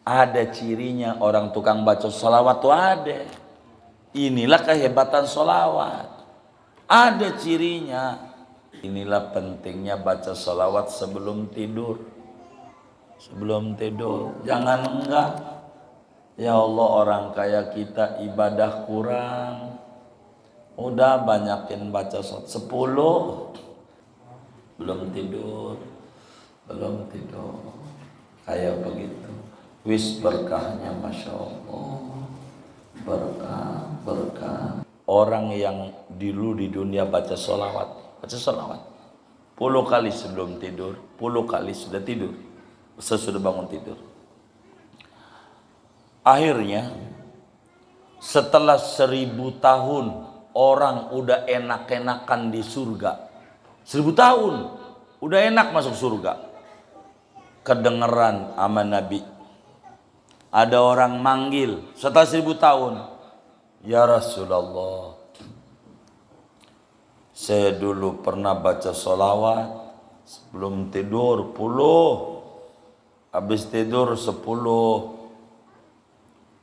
Ada cirinya orang tukang baca sholawat tuh ada. Inilah kehebatan sholawat. Ada cirinya. Inilah pentingnya baca sholawat sebelum tidur. Sebelum tidur. Jangan enggak. Ya Allah, orang kaya kita ibadah kurang. Udah banyakin baca sholawat. 10. Belum tidur. Belum tidur. Kayak begitu. Wis berkahnya Masya Allah. Berkah. Orang yang dulu di dunia baca sholawat 10 kali sebelum tidur, 10 kali sudah tidur, sesudah bangun tidur. Akhirnya setelah 1000 tahun orang udah enak-enakan di surga. 1000 tahun udah enak masuk surga. Kedengeran sama Nabi. Ada orang manggil setelah 1000 tahun. Ya Rasulullah, saya dulu pernah baca sholawat sebelum tidur 10, habis tidur 10.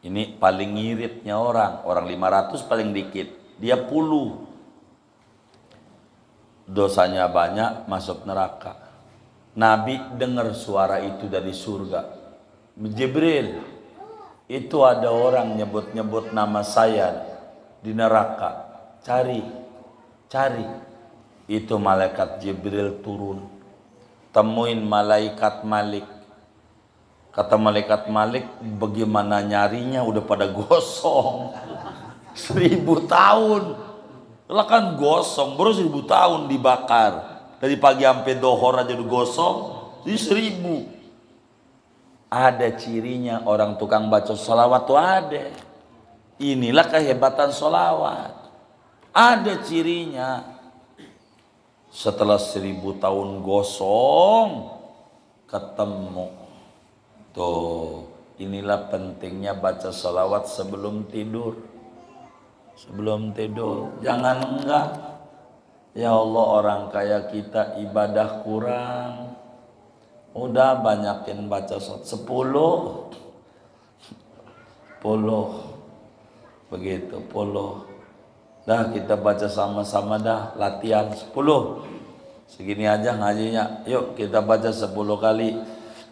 Ini paling ngiritnya orang 500 paling dikit, dia 10. Dosanya banyak, masuk neraka. Nabi dengar suara itu dari surga. Jibril, itu ada orang nyebut-nyebut nama saya di neraka. Cari. Itu malaikat Jibril turun. Temuin malaikat Malik. Kata malaikat Malik, bagaimana nyarinya, udah pada gosong. 1000 tahun. Lah kan gosong, baru 1000 tahun dibakar. Dari pagi sampai dohor aja udah gosong. Jadi 1000. Ada cirinya orang tukang baca sholawat tuh ada. Inilah kehebatan sholawat. Ada cirinya. Setelah 1000 tahun gosong, ketemu. Tuh, inilah pentingnya baca sholawat sebelum tidur. Sebelum tidur. Jangan enggak. Ya Allah, orang kaya kita ibadah kurang. Udah banyakin baca sholawat. 10. Begitu 10. Dah kita baca sama-sama dah, latihan 10. Segini aja ngajinya. Yuk kita baca 10 kali.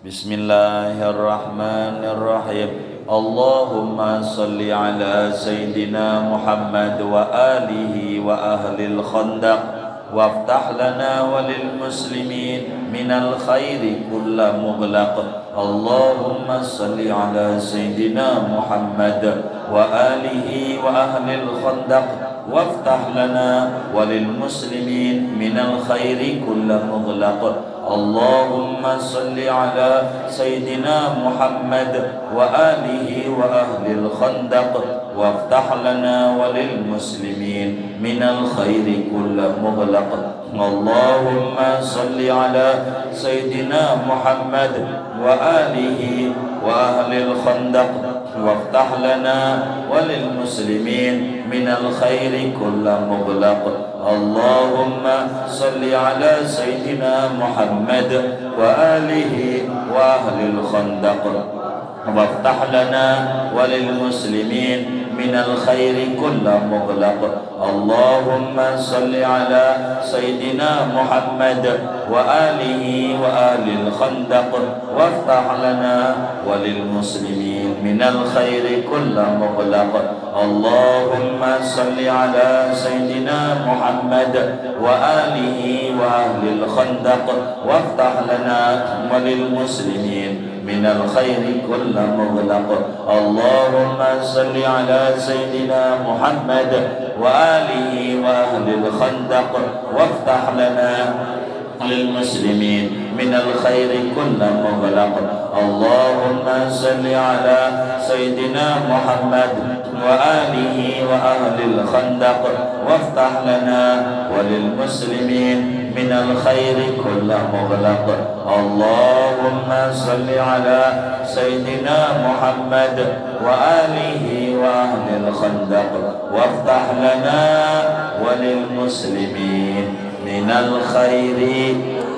Bismillahirrahmanirrahim. Allahumma salli ala Sayyidina Muhammad wa alihi wa ahlil khandaq. وافتح لنا وللمسلمين من الخير كل مغلق اللهم صل على سيدنا محمد وآله وأهل الخندق وافتح لنا وللمسلمين من الخير كل مغلق اللهم صل على سيدنا محمد وآله وأهل الخندق وافتح لنا وللمسلمين من الخير كل مغلق اللهم صل على سيدنا محمد وآله وأهل الخندق وافتح لنا وللمسلمين من الخير كل مغلق اللهم صل على سيدنا محمد وآله وأهل الخندق وافتح لنا وللمسلمين من الخير كل مغلق اللهم صل على سيدنا محمد وآله وآل الخندق وافتح لنا وللمسلمين من الخير كل مغلق اللهم صل على سيدنا محمد وآله وآل الخندق وافتح لنا وللمسلمين من الخير كل مغلق اللهم صل على سيدنا محمد وآله وأهل الخندق وافتح لنا للمسلمين من الخير كل مغلق اللهم صل على سيدنا محمد وآله وأهل الخندق وافتح لنا وللمسلمين من الخير كل مغلق اللهم صل على سيدنا محمد وآله وأهل الخندق وافتح لنا وللمسلمين من الخير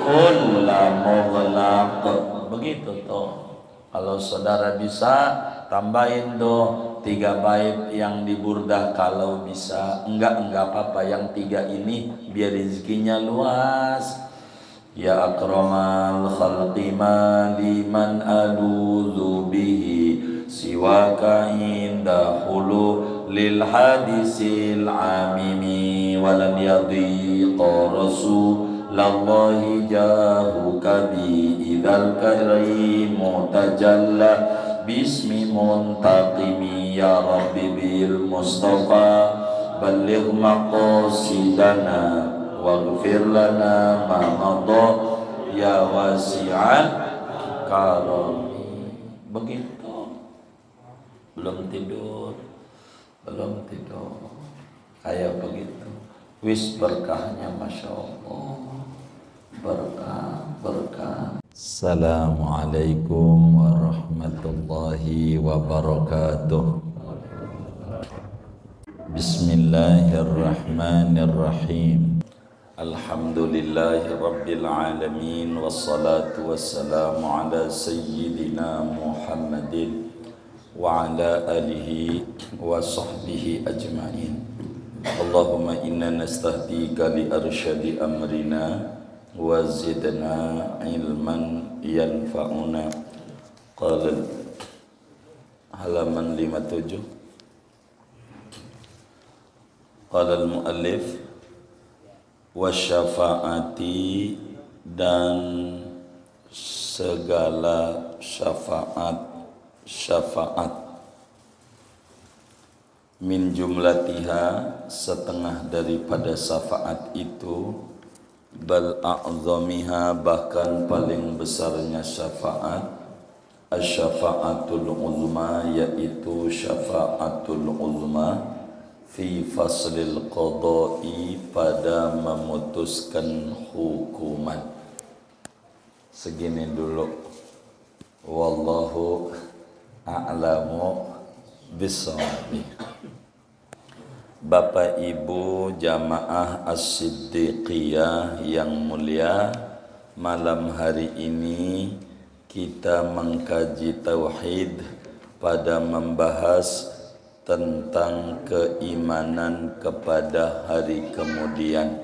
كل مغلق. Begitu toh. Kalau saudara bisa, tambahin doh 3 bait yang di burdah kalau bisa. Enggak apa-apa, yang 3 ini biar rezekinya luas. Ya akramal khalqi liman aludhu bihi siwaka inda hulu lil hadisil amimi walam yadhiqa rasulallahi jahuka bi idhal karimu tajalla bismi muntaqimi ya rabbi bil mustafa balligh maqasidana waghfir lana ma madha ya wasi'an karami. Begitu. Belum tidur kayak begitu. Wis berkahnya Masya Allah, berkah. Assalamualaikum warahmatullahi wabarakatuh. Bismillahirrahmanirrahim. Alhamdulillahi rabbil alamin, wassalatu wassalamu ala sayyidina Muhammadin wa ala alihi wa sahbihi ajma'in. Allahumma inna nastahdika li arsyadi amrina wa zidna ilman yanfa'una. Qala halaman 57. Qala al-muallif wasyafaati, dan segala syafaat min jumlatiha, setengah daripada syafaat itu, bal a'zamiha, bahkan paling besarnya syafaat, asyafaatul uzma, yaitu syafaatul uzma fi faslil qada'i, pada memutuskan hukuman. Segini dulu. Wallahu a'lamu bissawab. Bapak Ibu jamaah As-Siddiqiyah yang mulia, malam hari ini kita mengkaji tauhid pada membahas tentang keimanan kepada hari kemudian.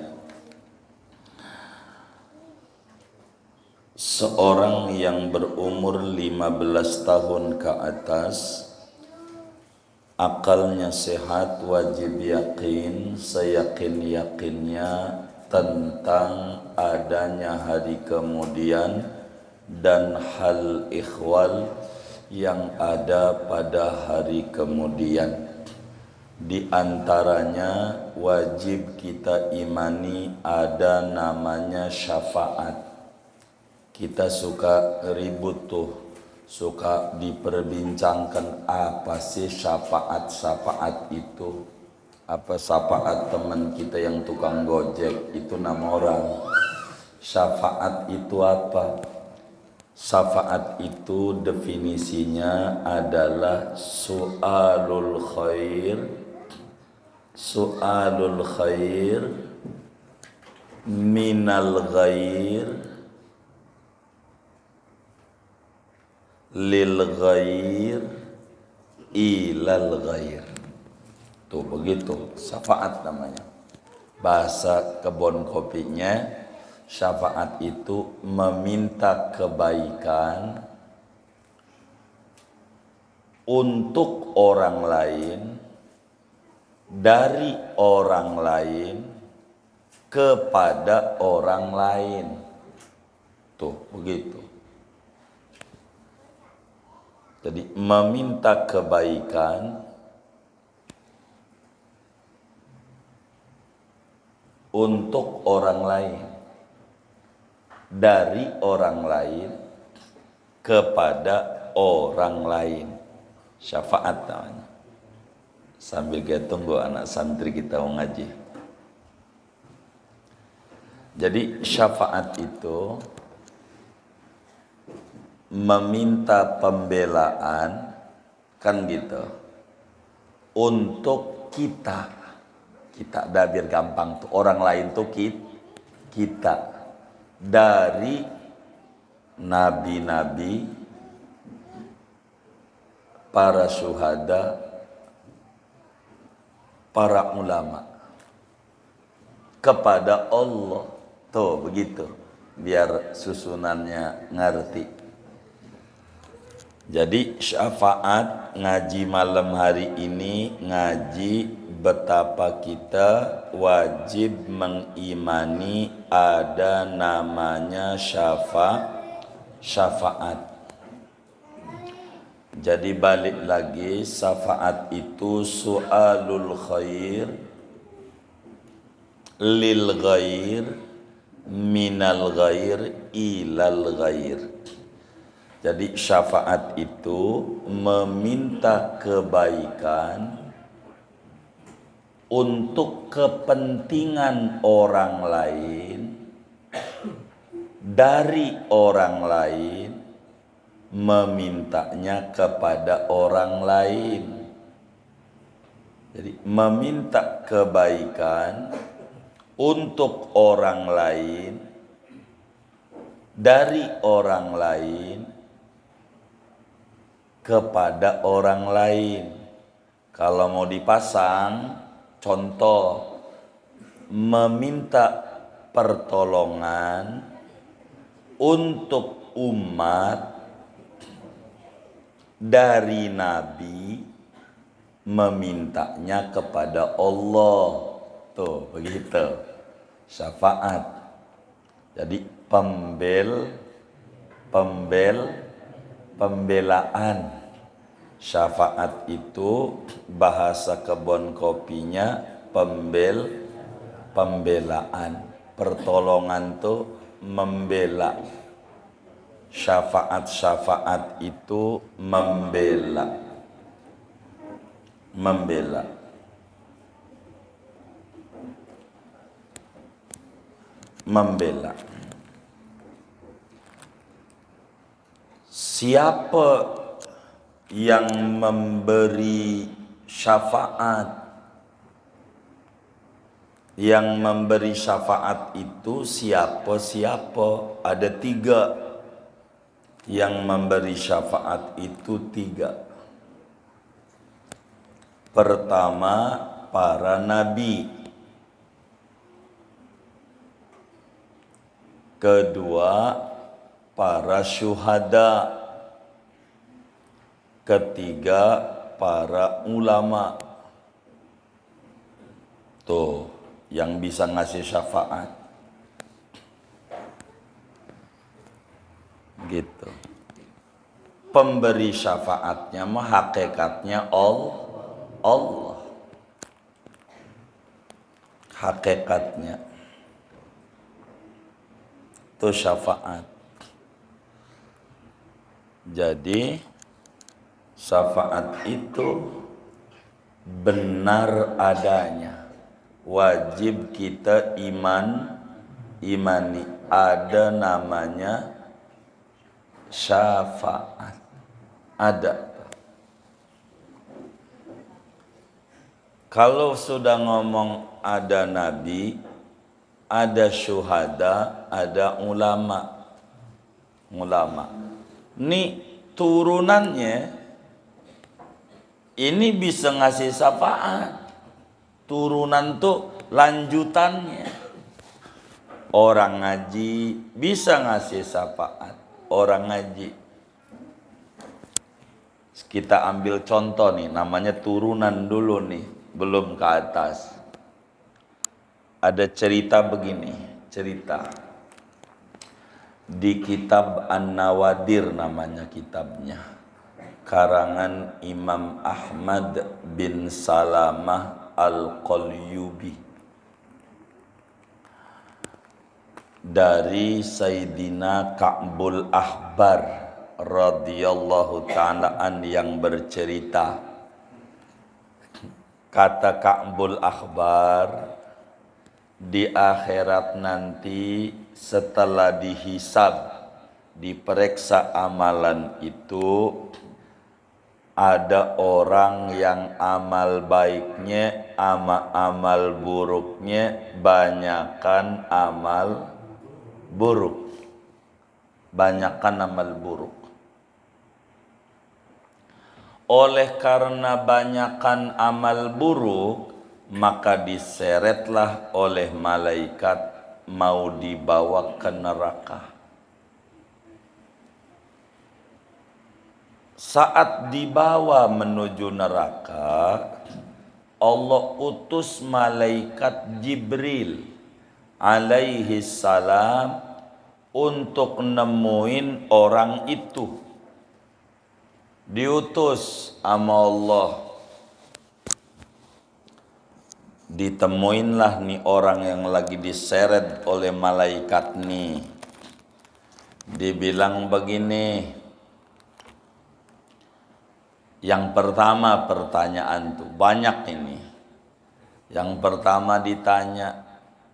Seorang yang berumur 15 tahun ke atas, akalnya sehat, wajib yakin, seyakin-yakinnya tentang adanya hari kemudian dan hal ikhwal yang ada pada hari kemudian. Di antaranya wajib kita imani ada namanya syafaat. Kita suka ribut tuh, suka diperbincangkan apa sih syafaat itu. Apa syafaat teman kita yang tukang gojek itu nama orang. Syafaat itu apa? Syafaat itu definisinya adalah su'alul khair minal ghair lil ghair ilal ghair. Tuh begitu syafaat namanya. Bahasa kebon kopinya, syafaat itu meminta kebaikan untuk orang lain, dari orang lain kepada orang lain. Tuh begitu. Jadi meminta kebaikan untuk orang lain, dari orang lain kepada orang lain. Syafaat namanya. Sambil kita tunggu anak santri kita ngaji. Jadi syafaat itu meminta pembelaan, kan gitu, untuk kita dah biar gampang tuh, orang lain tuh kita, dari nabi-nabi, para syuhada, para ulama kepada Allah. Tuh begitu, biar susunannya ngerti. Jadi syafaat ngaji malam hari ini ngaji betapa kita wajib mengimani ada namanya syafaat. Jadi balik lagi, syafaat itu su'alul khair lil ghair minal ghair ilal ghair. Jadi syafaat itu meminta kebaikan untuk kepentingan orang lain dari orang lain, memintanya kepada orang lain. Jadi meminta kebaikan untuk orang lain dari orang lain kepada orang lain. Kalau mau dipasang contoh, meminta pertolongan untuk umat dari Nabi, memintanya kepada Allah. Tuh begitu syafaat. Jadi pembelaan. Syafaat itu bahasa kebon kopinya pembelaan. Pertolongan tuh membela. Syafaat itu membela. Siapa yang memberi syafaat? Yang memberi syafaat itu siapa? Ada 3. Yang memberi syafaat itu 3. Pertama, para nabi. Kedua, para syuhada. Ketiga, para ulama. Tuh, yang bisa ngasih syafaat. Gitu. Pemberi syafaatnya mah hakikatnya Allah. Hakikatnya itu syafaat. Jadi syafaat itu benar adanya. Wajib kita imani ada namanya syafaat. Ada. Kalau sudah ngomong ada nabi, ada syuhada, ada ulama. Ini turunannya ini bisa ngasih syafaat. Turunan tuh lanjutannya. Orang ngaji bisa ngasih syafaat. Orang ngaji. Kita ambil contoh nih, namanya turunan dulu nih, belum ke atas. Ada cerita begini, di kitab An-Nawadir namanya kitabnya, karangan Imam Ahmad bin Salamah Al-Qalyubi, dari Sayyidina Ka'bul Ahbar radhiyallahu ta'alaan yang bercerita. Kata Ka'bul Ahbar, di akhirat nanti setelah dihisab, diperiksa amalan itu, ada orang yang amal baiknya amal buruknya banyakkan amal buruk. oleh karena banyakan amal buruk, maka diseretlah oleh malaikat mau dibawa ke neraka. Saat dibawa menuju neraka, Allah utus malaikat Jibril alaihi salam untuk nemuin orang itu. Diutus sama Allah. Ditemuinlah nih orang yang lagi diseret oleh malaikat nih. Dibilang begini. Yang pertama pertanyaan tuh banyak ini. Yang pertama ditanya,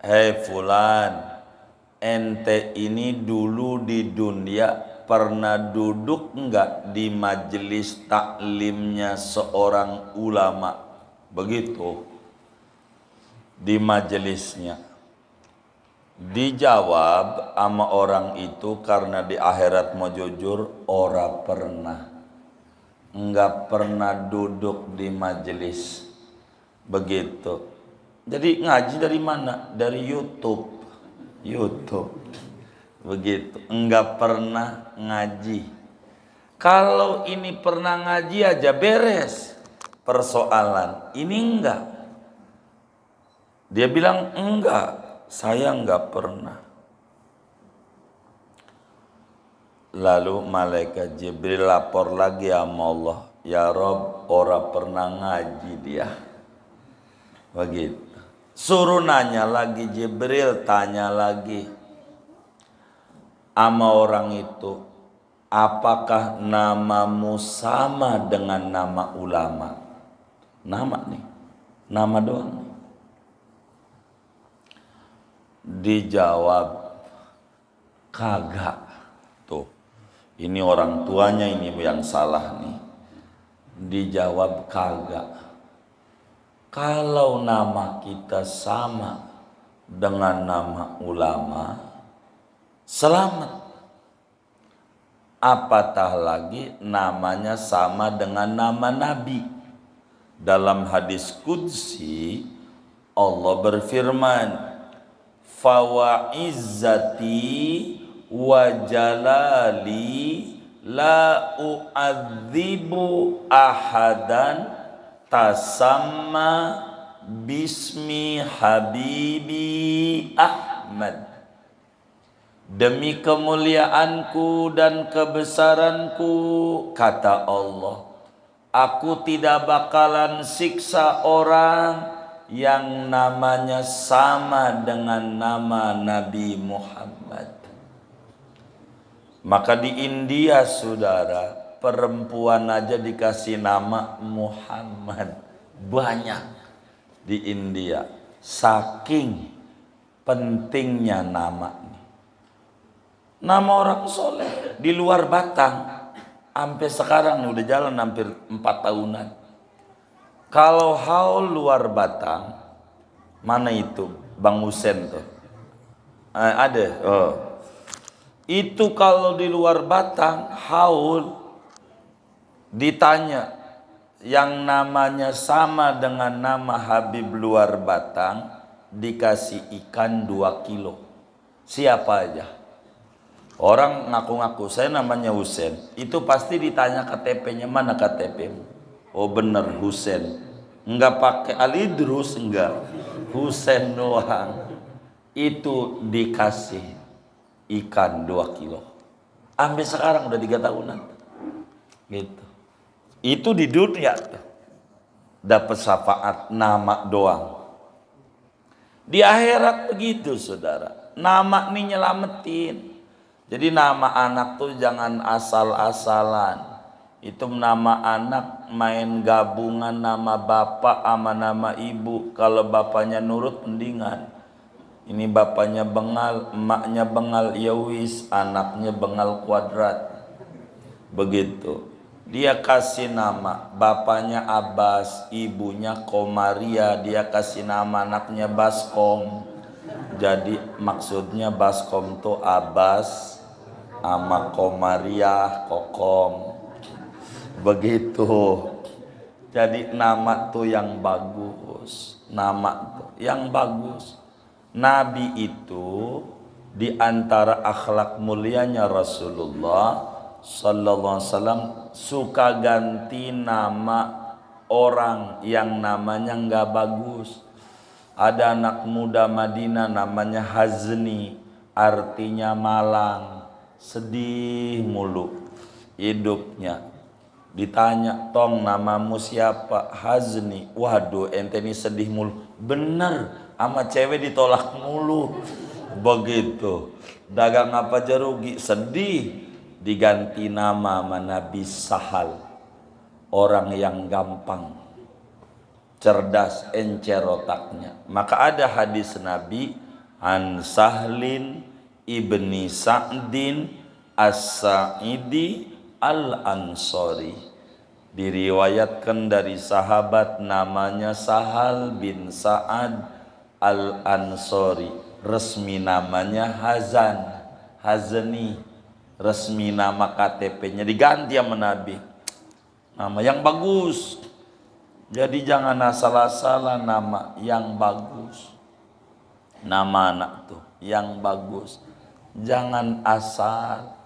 "Hei fulan, ente ini dulu di dunia pernah duduk enggak di majelis taklimnya seorang ulama?" Begitu. Di majelisnya. Dijawab sama orang itu karena di akhirat mau jujur, ora pernah. Enggak pernah duduk di majelis. Begitu. Jadi ngaji dari mana? Dari YouTube. Begitu. Enggak pernah ngaji. Kalau ini pernah ngaji aja beres persoalan. Ini enggak. Dia bilang enggak, saya enggak pernah. Lalu malaikat Jibril lapor lagi sama Allah, "Ya Rob, ora pernah ngaji dia." Begitu. Suruh nanya lagi Jibril, tanya lagi sama orang itu, "Apakah namamu sama dengan nama ulama?" Nama nih, nama doang. Dijawab, "Kagak." Tuh. Ini orang tuanya ini yang salah nih. Dijawab, "Kagak. Kalau nama kita sama dengan nama ulama, selamat. Apatah lagi namanya sama dengan nama Nabi." Dalam hadis qudsi Allah berfirman, "Fawa'izzati wa jalali la u'adzibu ahadan tasamma bismi habibi Ahmad." Demi kemuliaanku dan kebesaranku, kata Allah, aku tidak bakalan siksa orang yang namanya sama dengan nama Nabi Muhammad. Maka di India, saudara, perempuan aja dikasih nama Muhammad. Banyak di India. Saking pentingnya nama. Nama orang soleh di luar Batang. Sampai sekarang udah jalan hampir 4 tahunan. Kalau haul luar Batang, mana itu? Bang Husen tuh. Ada. Oh. Itu kalau di luar Batang, haul, ditanya yang namanya sama dengan nama Habib luar Batang, dikasih ikan 2 kilo. Siapa aja? Orang ngaku-ngaku, saya namanya Husen. Itu pasti ditanya KTP-nya, mana KTP-mu? Oh bener, Husen. Enggak pakai Alidrus, enggak. Husen doang. Itu dikasih ikan 2 kilo. Sampai sekarang udah 3 tahunan. Gitu. Itu di dunia dapat syafaat nama doang. Di akhirat begitu, saudara. Nama nih nyelamatin. Jadi nama anak tuh jangan asal-asalan. Itu nama anak main gabungan nama bapak sama nama ibu. Kalau bapaknya nurut mendingan. Ini bapaknya bengal, emaknya bengal, ya wis, anaknya bengal kuadrat. Begitu. Dia kasih nama, bapaknya Abbas, ibunya Komaria, dia kasih nama anaknya Baskom. Jadi maksudnya Baskom tuh Abbas sama Komaria, Kokom. Begitu. Jadi nama tuh yang bagus, nama tuh yang bagus. Nabi itu di antara akhlak mulianya Rasulullah sallallahu alaihi wasallam suka ganti nama orang yang namanya nggak bagus. Ada anak muda Madinah namanya Hazni, artinya malang, sedih mulu hidupnya. Ditanya, tong namamu siapa? Hazni. Waduh, ente ini sedih mulu. Bener, sama cewek ditolak mulu. Begitu. Dagang apa aja rugi, sedih. Diganti nama sama Nabi Sahal. Orang yang gampang, cerdas, encer otaknya. Maka ada hadis Nabi, An Sahlin ibni Sa'din As-Sa'idi Al-Ansori, diriwayatkan dari sahabat namanya Sahal bin Sa'ad Al-Ansori, resmi namanya Hazni, resmi nama KTP-nya diganti sama Nabi, nama yang bagus. Jadi jangan asal-asalan nama yang bagus, nama anak tuh yang bagus, jangan asal.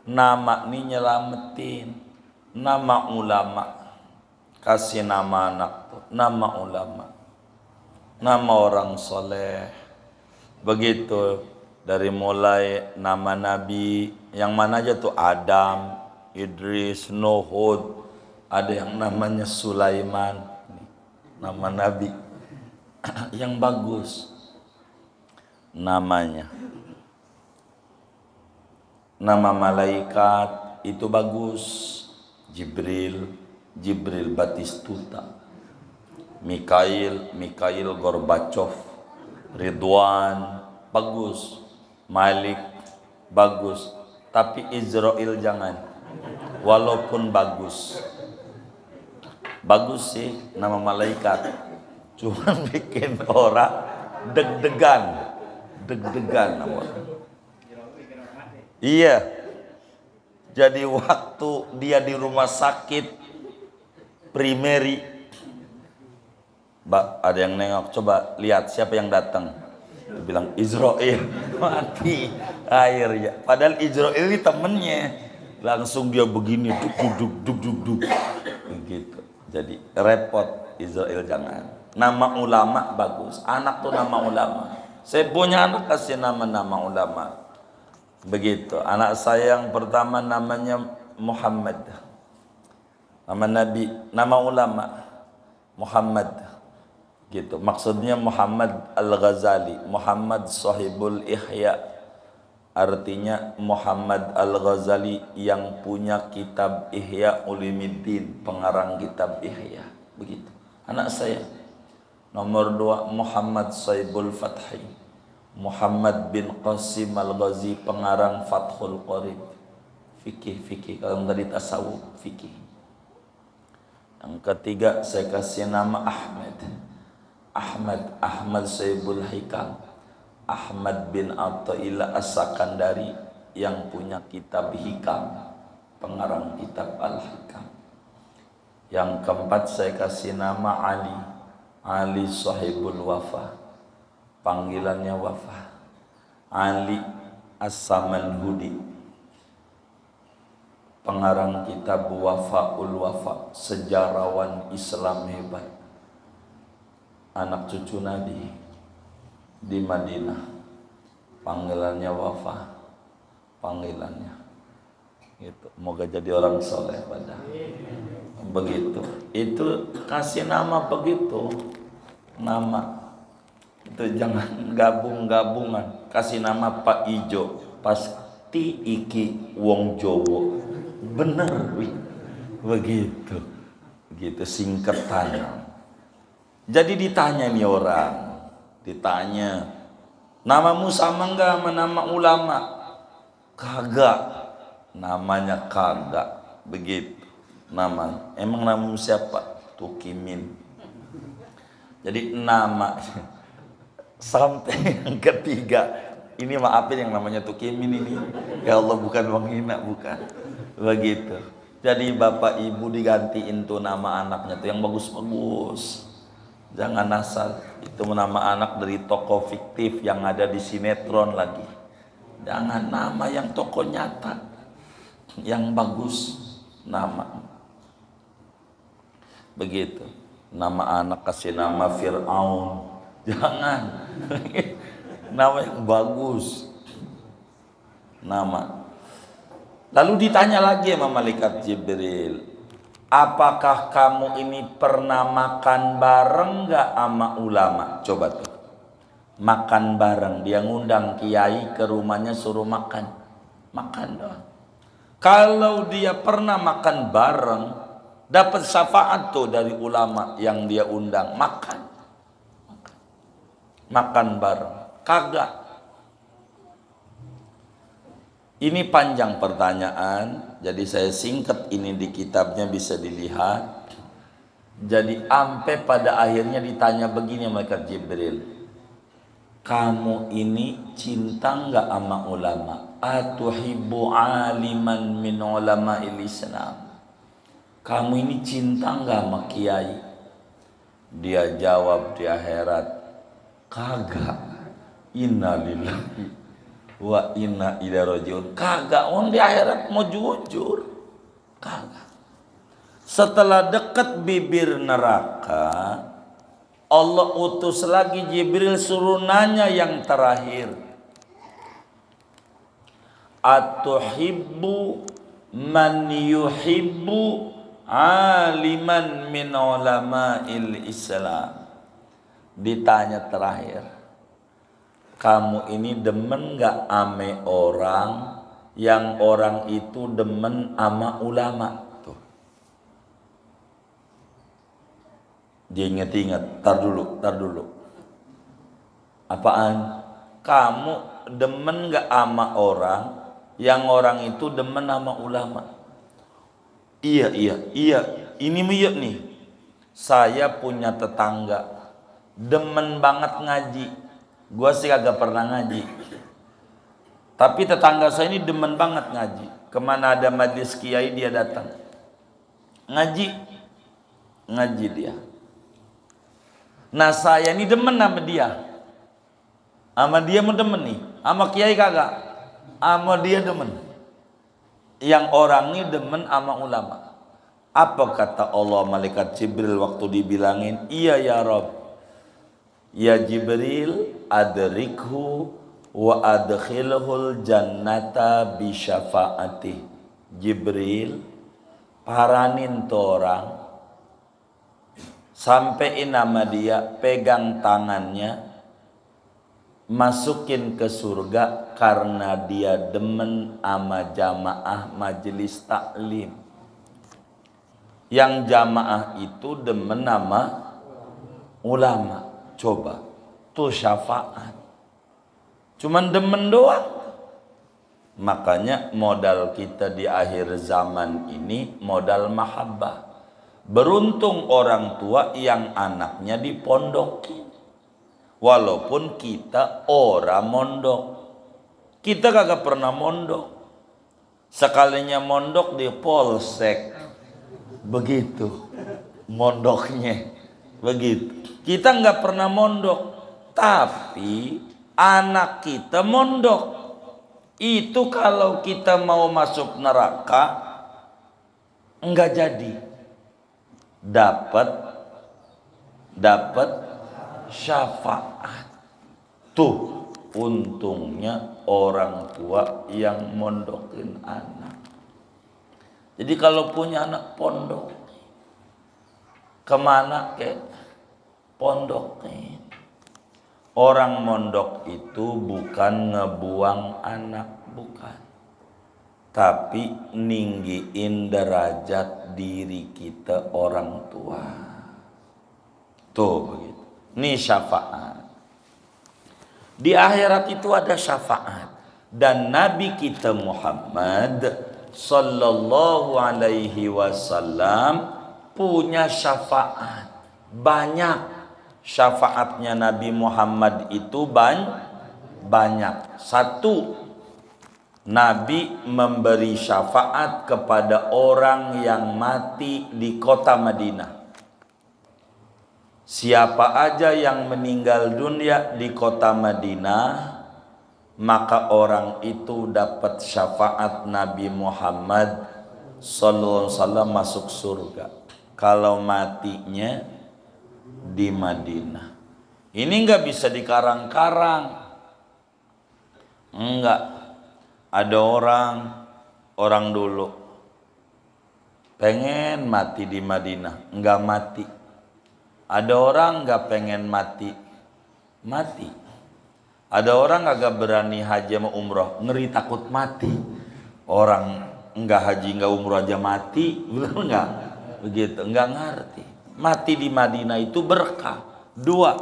Nama ini nyelamatin. Nama ulama, kasih nama anak tuh nama ulama, nama orang soleh. Begitu. Dari mulai nama Nabi yang mana aja tuh, Adam, Idris, Nuhud. Ada yang namanya Sulaiman, nama Nabi yang bagus namanya. Nama malaikat itu bagus, Jibril Batistuta, Mikail Gorbachev, Ridwan bagus, Malik bagus, tapi Israel jangan. Walaupun bagus sih nama malaikat, cuman bikin orang deg-degan namanya. Iya. Jadi waktu dia di rumah sakit primary, ada yang nengok, coba lihat siapa yang datang. Dia bilang Israel, mati air ya. Padahal Israel ini temennya. Langsung dia begini, duk. Begitu. Jadi repot, Israel jangan. Nama ulama bagus. Anak tuh nama ulama. Saya punya anak kasih nama ulama. Begitu. Anak saya yang pertama namanya Muhammad. Nama Nabi, nama ulama Muhammad. Gitu. Maksudnya Muhammad Al-Ghazali, Muhammad Sahibul Ihya. Artinya Muhammad Al-Ghazali yang punya kitab Ihya Ulumuddin, pengarang kitab Ihya. Begitu. Anak saya. Nomor 2 Muhammad Saibul Fathi, Muhammad bin Qasim Al-Ghazi, pengarang Fathul Qorib, fikih. Kalau dari tasawuf, fikih. Yang ketiga saya kasih nama Ahmad Saibul Hikam, Ahmad bin Athaillah As-Sakandari yang punya kitab Hikam, pengarang kitab Al-Hikam. Yang keempat saya kasih nama Ali Sahibul Wafa, panggilannya Wafa. Ali As-Samanhudi, pengarang kitab Wafaul Wafa, sejarawan Islam hebat, anak cucu Nabi di Madinah. Panggilannya Wafa, panggilannya gitu. Moga jadi orang soleh pada. Begitu. Itu kasih nama begitu. Nama itu jangan gabung-gabungan. Kasih nama Pak Ijo, pasti iki wong Jowo. Bener begitu. Begitu singkatan. Jadi ditanya nih orang, ditanya, namamu sama enggak sama nama ulama? Kagak. Namanya kagak. Begitu. Nama, emang namamu siapa? Tukimin. Jadi nama. Sampai yang ketiga, ini maafin yang namanya Tukimin ini, ya Allah bukan menghina, bukan begitu. Jadi bapak ibu digantiin tuh nama anaknya tuh yang bagus-bagus. Jangan asal itu nama anak dari tokoh fiktif yang ada di sinetron lagi. Jangan nama yang tokoh nyata, yang bagus nama. Begitu. Nama anak kasih nama Fir'aun. Jangan. Nama yang bagus. Nama. Lalu ditanya lagi sama malaikat Jibril, apakah kamu ini pernah makan bareng gak sama ulama? Coba tuh, makan bareng. Dia ngundang kiai ke rumahnya suruh makan. Makan doang. Kalau dia pernah makan bareng, dapat syafaat tuh dari ulama yang dia undang. Makan bareng. Kagak. Ini panjang pertanyaan, jadi saya singkat ini di kitabnya bisa dilihat. Jadi sampai pada akhirnya ditanya begini malaikat Jibril, kamu ini cinta nggak sama ulama? Atuhibbu aliman min ulama'il Islam? Kamu ini cinta nggak sama kiai? Dia jawab di akhirat, kagak. Innalillahi wa inna ilaihi rajiun. Kagak, di akhirat mau jujur. Kagak. Setelah dekat bibir neraka, Allah utus lagi Jibril suruh nanya yang terakhir. Atuhibbu man yuhibbu aliman min ulama'il Islam. Ditanya terakhir, kamu ini demen gak ame orang yang orang itu demen ama ulama? Tuh. Dia inget-inget, tar dulu. Apaan? Kamu demen gak ama orang yang orang itu demen ama ulama? Iya. Ini miyuk nih. Saya punya tetangga demen banget ngaji. Gua sih kagak pernah ngaji, tapi tetangga saya ini demen banget ngaji. Kemana ada majlis kiai dia datang, ngaji dia. Nah saya ini demen sama dia mau demen nih, sama kiai kagak, sama dia demen. Yang orang ini demen sama ulama. Apa kata Allah malaikat Jibril waktu dibilangin, iya ya Rabb, ya Jibril, adrikhu wa adkhilhul jannata bi syafaati. Jibril, paranin tuh orang, sampein nama dia, pegang tangannya, masukin ke surga karena dia demen ama jamaah majelis taklim. Yang jamaah itu demen nama ulama. Coba, tuh syafaat. Cuman demen doang. Makanya modal kita di akhir zaman ini modal mahabbah. Beruntung orang tua yang anaknya dipondokin. Walaupun kita orang mondok. Kita kagak pernah mondok. Sekalinya mondok di polsek. Begitu mondoknya. Begitu. Kita nggak pernah mondok, tapi anak kita mondok. Itu kalau kita mau masuk neraka nggak jadi. Dapat syafaat. Tuh untungnya orang tua yang mondokin anak. Jadi kalau punya anak pondok, kemana kek? Pondokin. Orang mondok itu bukan ngebuang anak, bukan. Tapi ninggiin derajat diri kita orang tua. Tuh begitu. Ini syafaat. Di akhirat itu ada syafaat. Dan Nabi kita Muhammad sallallahu alaihi wasallam punya syafaat. Banyak. Syafaatnya Nabi Muhammad itu banyak. Satu, Nabi memberi syafaat kepada orang yang mati di kota Madinah. Siapa aja yang meninggal dunia di kota Madinah, maka orang itu dapat syafaat Nabi Muhammad sallallahu alaihi wasallam masuk surga kalau matinya di Madinah. Ini enggak bisa dikarang-karang. Enggak. Ada orang dulu pengen mati di Madinah, enggak mati. Ada orang enggak pengen mati, mati. Ada orang agak berani haji sama umroh, ngeri takut mati. Orang enggak haji enggak umroh aja mati, betul enggak? Begitu, enggak ngerti. Mati di Madinah itu berkah. Dua,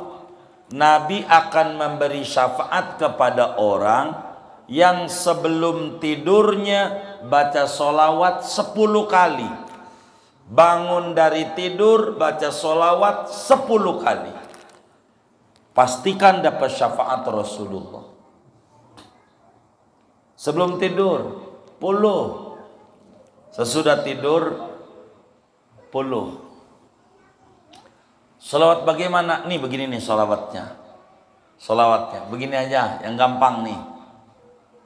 Nabi akan memberi syafaat kepada orang yang sebelum tidurnya baca sholawat 10 kali. Bangun dari tidur baca sholawat 10 kali. Pastikan dapat syafaat Rasulullah. Sebelum tidur 10. Sesudah tidur 10. Sholawat bagaimana? Nih begini nih sholawatnya. Sholawatnya begini aja, yang gampang nih.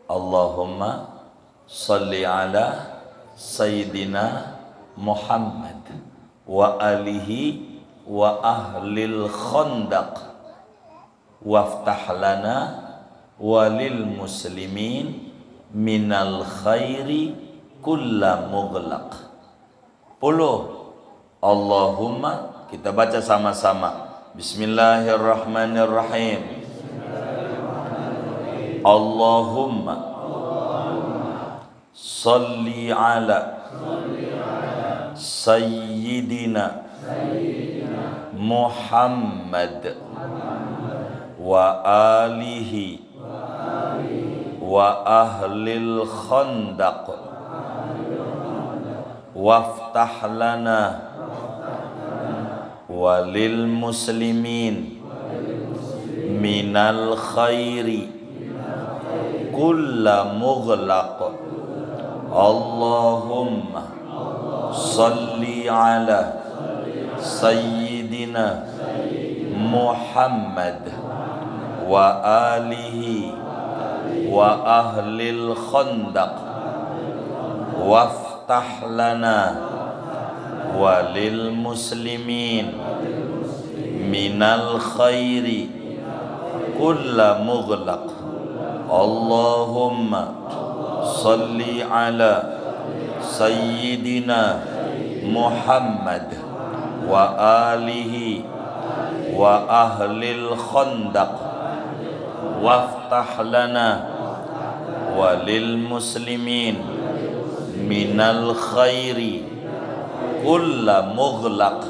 Allahumma salli ala Sayyidina Muhammad wa alihi wa ahlil khandaq waftah lana walil muslimin minal khairi kulla mughlaq. 10. Allahumma, kita baca sama-sama. Bismillahirrahmanirrahim. Allahumma salli ala Sayyidina Muhammad wa alihi wa ahlil khandaq waftah lana walil muslimin minal khairi kulla mughlaq. Allahumma salli ala Sayyidina Muhammad wa alihi wa ahlil khandaq waftah lana walil muslimin minal khairi kulla mughlaq. Allahumma salli ala Sayyidina Muhammad wa alihi wa ahlil khandaq waftah lana walil muslimin minal khairi kulla mughlaq.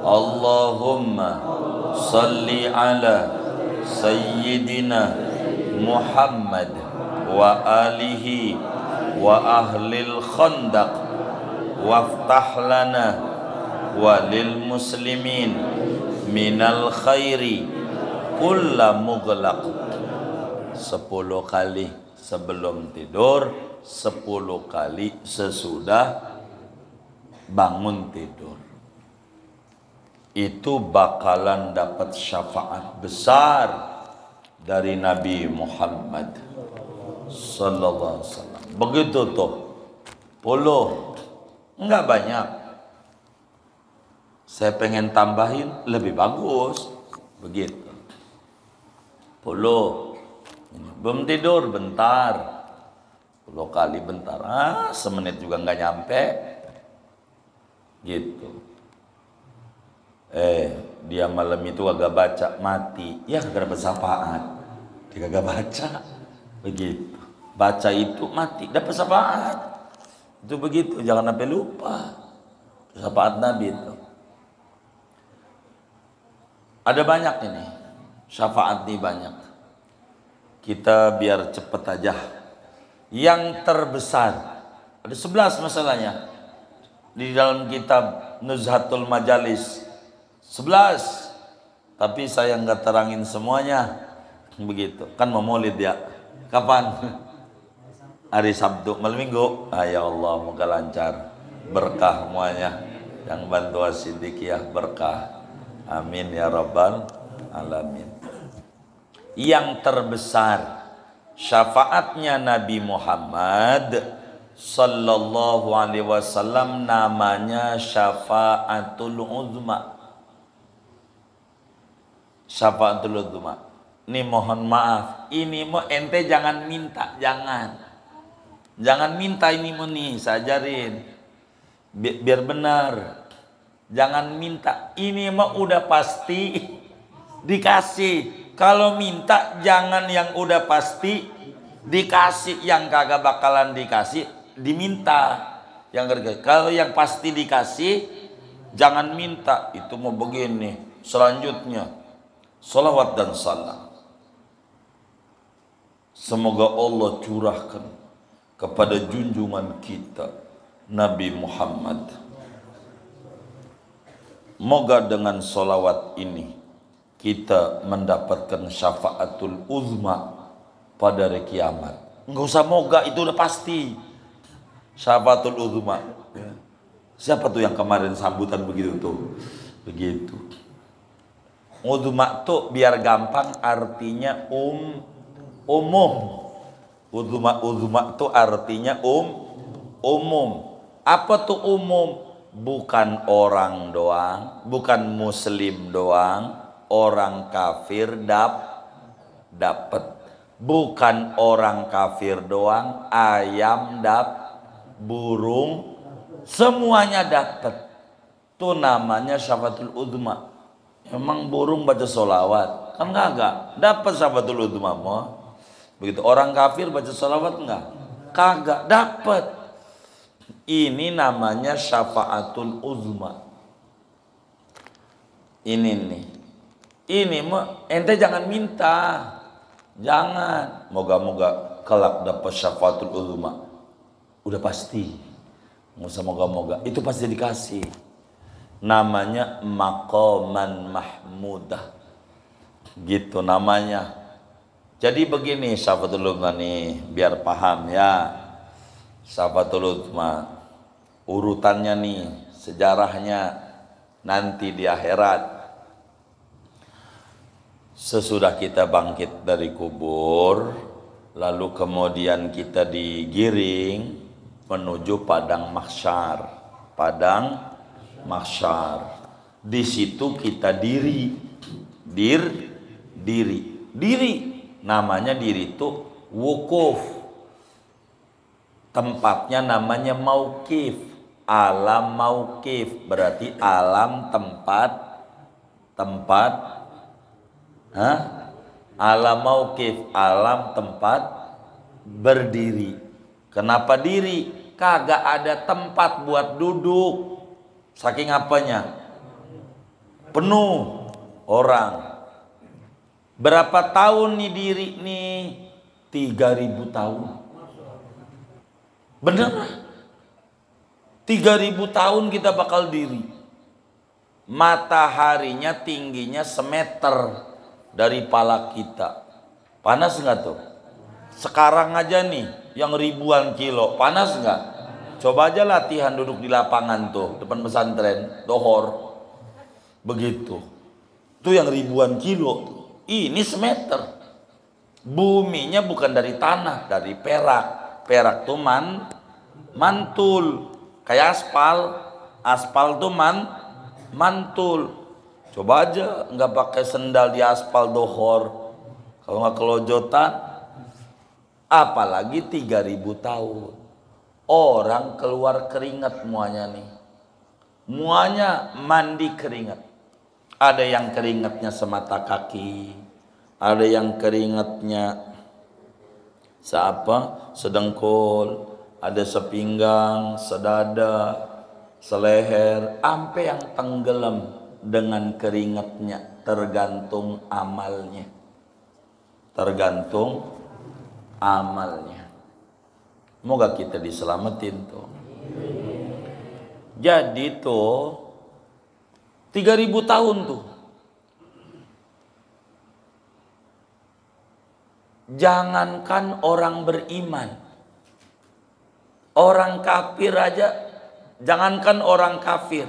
Allahumma salli ala Sayyidina Muhammad wa alihi wa ahlil khandaq waftah lana walil muslimin minal khairi kulla mughlaq. 10 kali sebelum tidur, 10 kali sesudah bangun tidur. Itu bakalan dapat syafaat besar dari Nabi Muhammad sallallahu alaihi wasallam. Begitu tuh. 10. Enggak banyak. Saya pengen tambahin lebih bagus. Begitu. 10. Belum tidur bentar. 10 kali bentar. Semenit juga enggak nyampe. Gitu. Dia malam itu agak baca mati. Ya kagak dapat syafaat. Dia kagak baca. Begitu. Baca itu mati, dapat syafaat. Itu begitu, jangan sampai lupa. Syafaat Nabi itu. Ada banyak ini. Syafaat ini banyak. Kita biar cepet aja. Yang terbesar. Ada 11 masalahnya. Di dalam kitab Nuzhatul Majalis. 11. Tapi saya nggak terangin semuanya. Begitu. Kan mau maulid ya. Kapan? hari Sabtu malam minggu. Ya Allah, moga lancar, berkah semuanya. Yang bantu As-Siddiqiyah berkah. Amin ya rabbal alamin. Yang terbesar syafaatnya Nabi Muhammad sallallahu alaihi wasallam namanya syafaatul uzma. Syafaatul uzma. Ini mohon maaf, ini mau ente jangan minta, jangan minta ini mau nih, saya ajarin biar benar. Jangan minta, ini mah udah pasti dikasih. Kalau minta jangan yang udah pasti dikasih, yang kagak bakalan dikasih diminta. Kalau yang pasti dikasih jangan minta. Itu mau begini. Selanjutnya salawat dan salam semoga Allah curahkan kepada junjungan kita Nabi Muhammad. Moga dengan solawat ini kita mendapatkan syafaatul uzma pada hari kiamat. Enggak usah moga, itu udah pasti. Syafaatul uzma. Siapa tuh yang kemarin sambutan begitu tuh? Begitu. Uzma tuh biar gampang artinya umum. Uzma tuh artinya umum. Apa tuh umum? Bukan orang doang, bukan muslim doang, orang kafir dapat. Bukan orang kafir doang, ayam burung, semuanya dapat. Itu namanya syafaatul uzma. Emang burung baca sholawat? Kan kagak. Dapat syafaatul uzma mah. Begitu orang kafir baca sholawat enggak? Kagak dapat. Ini namanya syafaatul uzma. Ini nih. Ini mah ente jangan minta. Jangan. Moga-moga kelak dapat syafaatul uzma. Udah pasti. Nggak usah moga-moga. Itu pasti dikasih. Namanya maqaman mahmudah. Gitu namanya. Jadi begini syafaatul uzma nih, biar paham ya. Syafaatul uzma urutannya nih, sejarahnya nanti di akhirat. Sesudah kita bangkit dari kubur, lalu kemudian kita digiring menuju padang mahsyar. Padang mahsyar. Di situ kita diri. Namanya diri itu wukuf. Tempatnya namanya mauqif. Alam mauqif berarti alam tempat. Alam mauqif, alam tempat berdiri. Kenapa diri? Kagak ada tempat buat duduk. Saking apanya? Penuh orang. Berapa tahun nih diri nih? 3000 tahun. Bener? 3000 tahun kita bakal diri. Mataharinya tingginya semeter dari pala kita. Panas nggak tuh? Sekarang aja nih yang ribuan kilo, panas nggak? Coba aja latihan duduk di lapangan tuh depan pesantren dohor. Begitu. Itu yang ribuan kilo. Ini semeter. Buminya bukan dari tanah, dari perak. Perak tuh mantul. Kayak aspal tuh mantul. Coba aja nggak pakai sendal di aspal dohor, kalau nggak kelojotan. Apalagi 3000 tahun. Orang keluar keringat muanya nih. Muanya mandi keringat. Ada yang keringatnya semata kaki, ada yang keringatnya sedengkul, ada sepinggang, sedada, seleher, sampai yang tenggelam dengan keringatnya. Tergantung amalnya. Moga kita diselamatin tuh. Jadi tuh 3000 tahun tuh. Jangankan orang beriman, Orang kafir aja, jangankan orang kafir,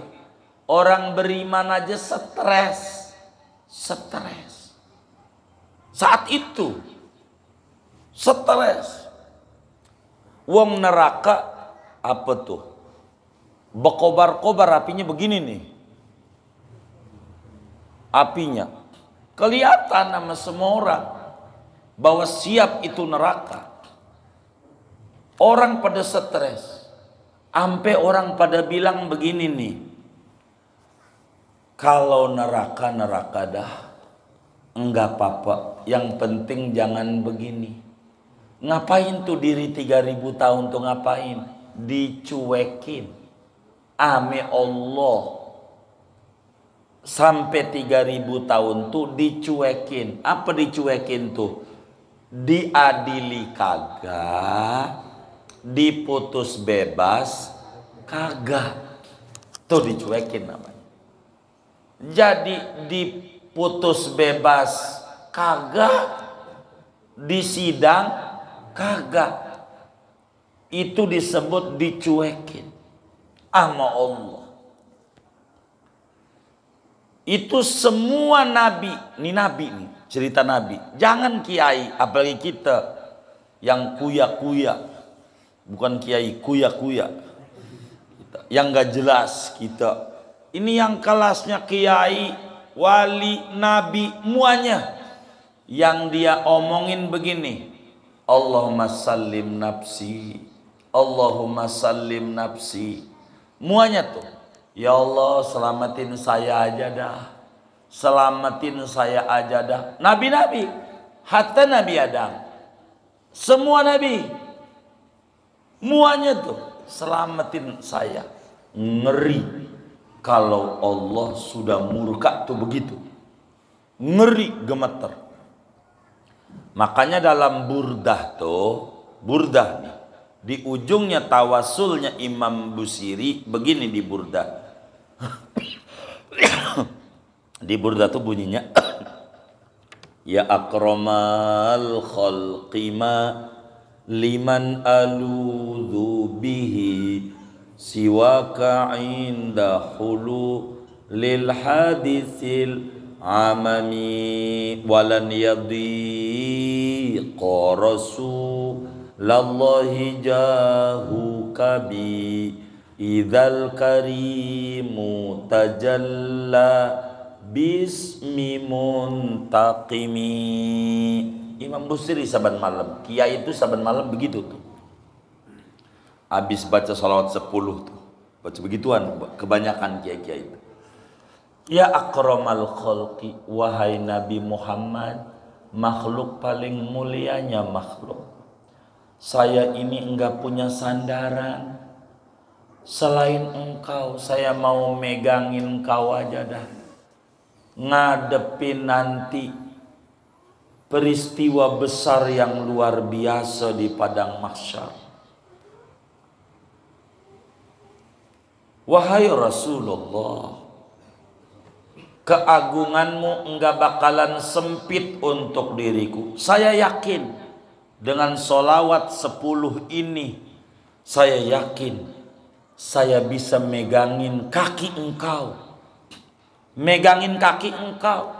orang beriman aja stres. Saat itu stres. Wong neraka apa tuh? Berkobar-kobar apinya begini nih. Apinya kelihatan sama semua orang bahwa siap itu neraka. Orang pada stres. Sampai orang pada bilang begini nih. Kalau neraka dah. Enggak apa-apa. Yang penting jangan begini. Ngapain tuh diri 3000 tahun tuh ngapain? Dicuekin. Ame Allah. Sampai 3000 tahun tuh dicuekin. Apa dicuekin tuh? Diadili kagak. Diputus bebas kagak. Tuh dicuekin namanya. Jadi diputus bebas kagak, disidang kagak. Itu disebut dicuekin sama Allah. Itu semua nabi, ini nabi nih, cerita nabi. Jangan kiai, apalagi kita yang kuya-kuya. Bukan kiai, kuya-kuya. Yang gak jelas kita. Ini yang kelasnya kiai, wali, nabi, muanya. Yang dia omongin begini. Allahumma sallim nafsi. Allahumma sallim nafsi. Muanya tuh. Ya Allah selamatin saya aja dah. Selamatin saya aja dah. Nabi-nabi. Hatta Nabi Adam. Semua nabi. Muanya tuh selamatin saya. Ngeri kalau Allah sudah murka tuh begitu. Ngeri gemeter. Makanya dalam burdah tuh, burdah nih, di ujungnya tawasulnya Imam Busiri begini di burdah. Di burdah tuh bunyinya ya akramal khalqima liman aludhu bihi siwaka inda hulu lil hadisil amami walan yadhiqa rasulallahi jahu kabi idzal karimu tajalla bismi muntaqimi. Imam Busiri saban malam, kiai itu saban malam begitu tuh. Habis baca salawat 10 tuh. Baca begituan kebanyakan kiai-kiai itu. Ya akramal khalqi, wahai Nabi Muhammad, makhluk paling mulianya makhluk. Saya ini enggak punya sandaran selain engkau. Saya mau megangin engkau aja dah. Ngadepin nanti peristiwa besar yang luar biasa di padang mahsyar. Wahai Rasulullah, keagunganmu enggak bakalan sempit untuk diriku. Saya yakin dengan solawat 10 ini, saya yakin saya bisa megangin kaki engkau. Megangin kaki engkau.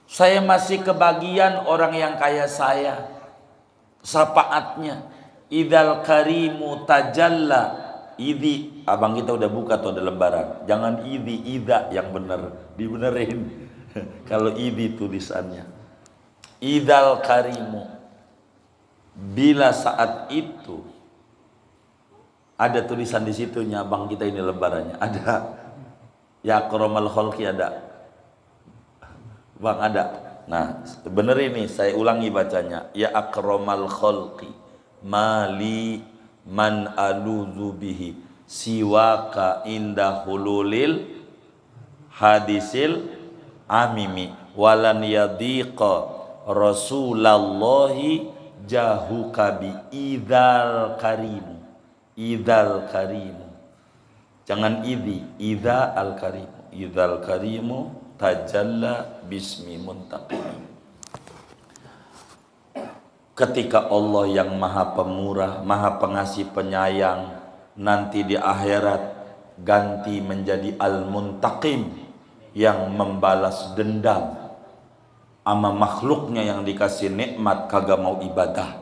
Saya masih kebagian orang yang kaya saya. Syafaatnya. Idzal karimu tajalla. Idhi. Abang kita udah buka tuh ada lembaran. Jangan idhi, idha yang benar. Dibenerin. Kalau idhi tulisannya. Idzal karimu. Bila saat itu. Ada tulisan di situnya. Abang kita ini lembarannya. Ada. Ya akramal khalqi ada. Bang ada. Nah, bener ini saya ulangi bacanya. Ya akramal khalqi mali man aludzu bihi siwaka inda hululil hadisil amimi walan yadiqa rasulallahi jahuka bi idzal karim. Idzal karim. Jangan idzi, idza al karim. Idzal karimu tajalla bismi muntaqim. ketika Allah yang maha pemurah, maha pengasih penyayang, nanti di akhirat ganti menjadi Al-Muntaqim, yang membalas dendam sama makhluknya yang dikasih nikmat kagak mau ibadah.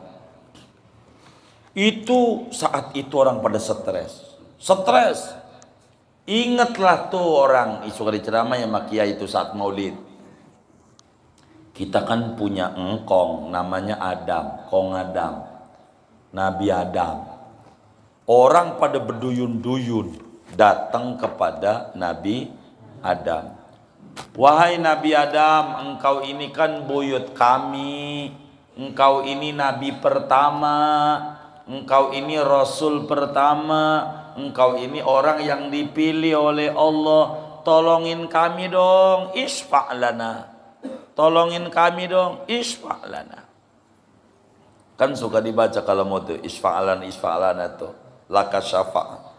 Itu saat itu orang pada stres. Ingatlah tuh orang isu kali ceramah yang makia itu saat maulid. Kita kan punya engkong namanya Adam, kong Adam, Nabi Adam. Orang pada berduyun-duyun datang kepada Nabi Adam. Wahai Nabi Adam, engkau ini kan buyut kami, engkau ini Nabi pertama, engkau ini Rasul pertama, engkau ini orang yang dipilih oleh Allah. Tolongin kami dong, isfa' lana. Tolongin kami dong, isfa' lana. Kan suka dibaca kalau mau tuh isfa' lana tuh laka syafa'.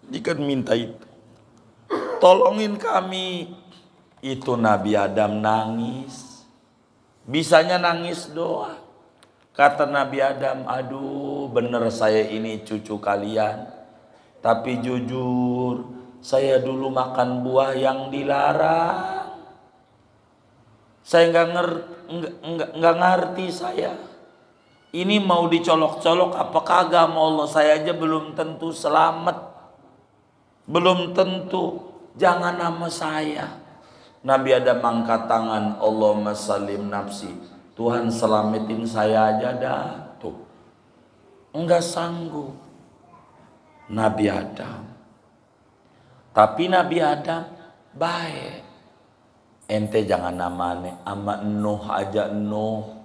Dia kan minta itu, tolongin kami. Itu Nabi Adam nangis. Bisanya nangis doang. Kata Nabi Adam, aduh bener saya ini cucu kalian, tapi jujur saya dulu makan buah yang dilarang. Saya nggak ngerti saya. Ini mau dicolok-colok apa kagak mau Allah, saya aja belum tentu selamat. Belum tentu, jangan nama saya. Nabi Adam angkat tangan, Allahumma salim nafsi. Tuhan selamatin saya aja dah. Tuh. Enggak sanggup. Nabi Adam. Tapi Nabi Adam baik. Ente jangan namanya ama Nuh aja Nuh.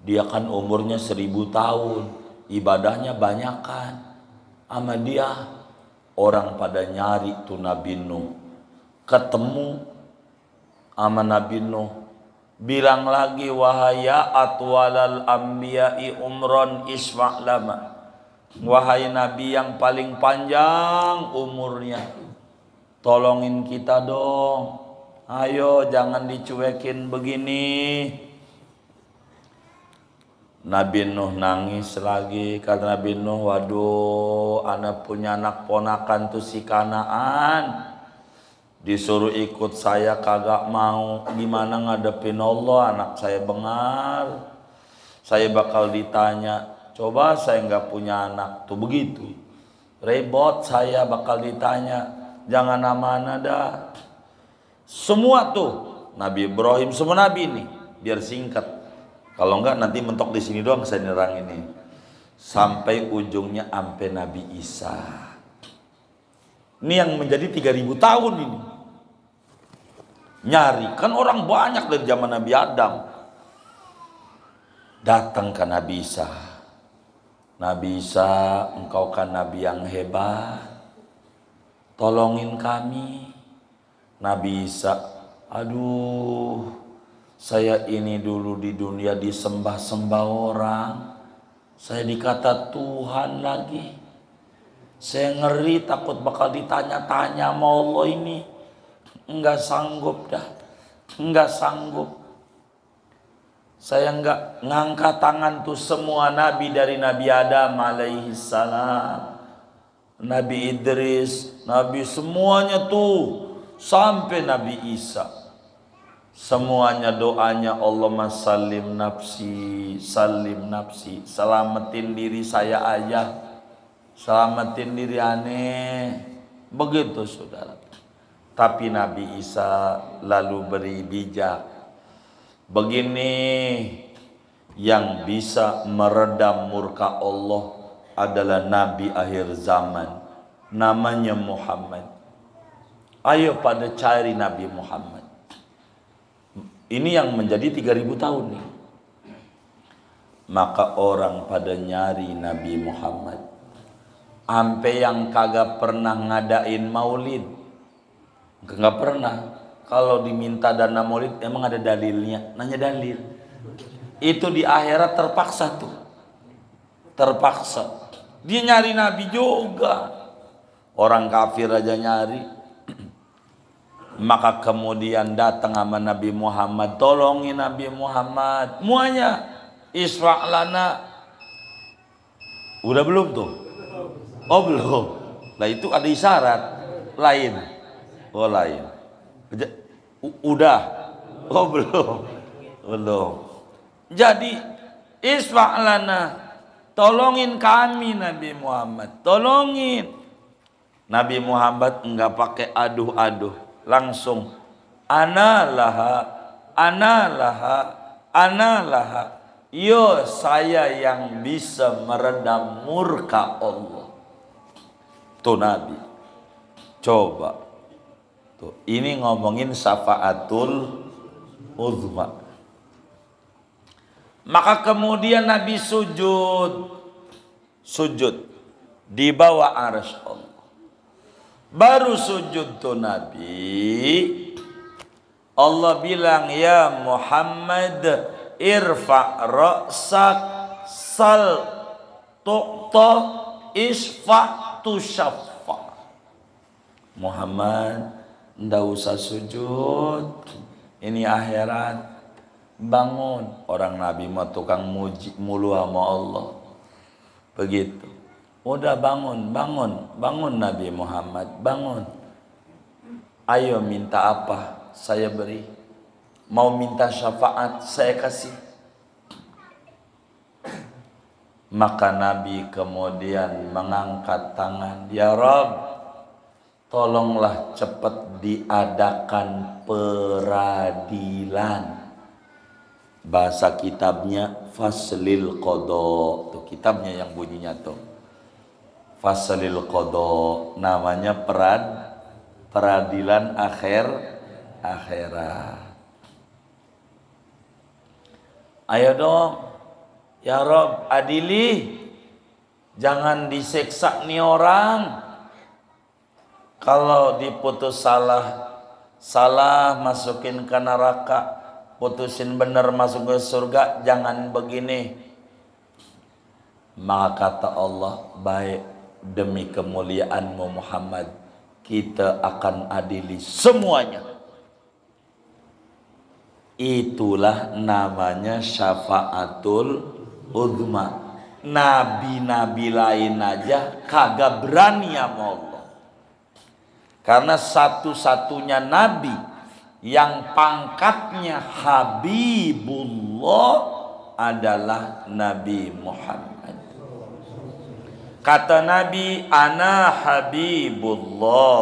Dia kan umurnya 1000 tahun. Ibadahnya banyakan. Ama dia orang pada nyari tuh Nabi Nuh. Ketemu sama Nabi Nuh. Bilang lagi, wahai atwalal anbiya'i umron isfa' lama. Wahai Nabi yang paling panjang umurnya, tolongin kita dong. Ayo jangan dicuekin begini. Nabi Nuh nangis lagi. Kata Nabi Nuh, waduh anak punya anak ponakan tuh si Kanaan, disuruh ikut saya kagak mau. Gimana ngadepin Allah, anak saya bengar. Saya bakal ditanya, coba saya nggak punya anak tuh begitu repot, saya bakal ditanya. Jangan amanah dah. Semua tuh Nabi Ibrahim, semua Nabi ini biar singkat. Kalau enggak nanti mentok di sini doang saya nerang ini. Sampai ujungnya sampai Nabi Isa. Ini yang menjadi 3000 tahun ini. Nyari, kan orang banyak dari zaman Nabi Adam. Datang ke Nabi Isa. Nabi Isa, engkau kan Nabi yang hebat. Tolongin kami. Nabi Isa, aduh, saya ini dulu di dunia disembah-sembah orang. Saya dikata Tuhan lagi. Saya ngeri takut bakal ditanya-tanya sama Allah ini. Enggak sanggup dah. Enggak sanggup. Saya enggak ngangkat tangan tuh semua nabi dari Nabi Adam alaihi salam, Nabi Idris, Nabi semuanya tuh sampai Nabi Isa. Semuanya doanya Allahumma salim nafsi, salim nafsi. Selamatin diri saya aja. Selamatin diri aneh. Begitu saudara. Tapi Nabi Isa lalu beri bijak. Begini, yang bisa meredam murka Allah adalah Nabi akhir zaman. Namanya Muhammad. Ayo pada cari Nabi Muhammad. Ini yang menjadi 3000 tahun nih. Maka orang pada nyari Nabi Muhammad. Sampai yang kagak pernah ngadain maulid. Enggak pernah. Kalau diminta dana maulid emang ada dalilnya. Nanya dalil. Itu di akhirat terpaksa tuh. Terpaksa. Dia nyari Nabi juga. Orang kafir aja nyari. Maka kemudian datang sama Nabi Muhammad. Tolongin Nabi Muhammad. Muanya. isfa' lana. Udah belum tuh? Oh belum. Lah itu ada isyarat lain. Oh lain. Udah. Oh belum. Belum. Jadi isfa' lana, tolongin kami Nabi Muhammad, tolongin. Nabi Muhammad enggak pakai aduh-aduh, langsung ana laha, ana laha, ana laha. Yo, saya yang bisa meredam murka Allah. Tuh Nabi. Coba. Tuh, ini ngomongin syafaatul uzma. Maka kemudian Nabi sujud. Sujud di bawah arsy Allah. Baru sujud tuh Nabi, Allah bilang, ya Muhammad, irfa' ra'sak, sal tu'ta, isfa' tusyaffa. Muhammad, ndak usah sujud, ini akhirat. Bangun. Orang Nabi mah tukang muji mulu sama Allah. Begitu. Udah bangun, bangun, bangun Nabi Muhammad, bangun. Ayo minta apa? Saya beri. Mau minta syafaat, saya kasih. Maka Nabi kemudian mengangkat tangan. Ya Rabb, tolonglah cepat diadakan peradilan. Bahasa kitabnya faslil qada. Tuh kitabnya yang bunyinya tuh. Faslil qada, namanya peradilan akhirat. Ayo dong, ya Rob, adili, jangan diseksa nih orang. Kalau diputus salah masukin ke neraka, putusin bener masuk ke surga, jangan begini. Maka kata Allah, baik, demi kemuliaanmu Muhammad, kita akan adili semuanya. Itulah namanya syafaatul uzma. Nabi-nabi lain aja kagak berani sama Allah. Karena satu-satunya nabi yang pangkatnya Habibullah adalah Nabi Muhammad. Kata Nabi, ana Habibullah,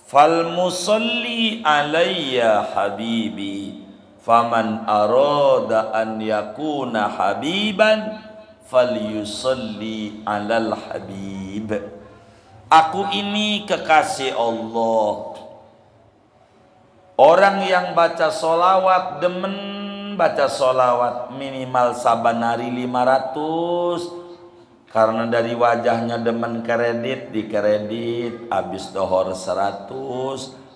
fal musalli alayya habibi, faman arada an yakuna habiban, fal yusalli alal habib. Aku ini kekasih Allah. Orang yang baca solawat, demen baca solawat, minimal saban hari 500. Karena dari wajahnya demen kredit, dikredit, habis dohor 100,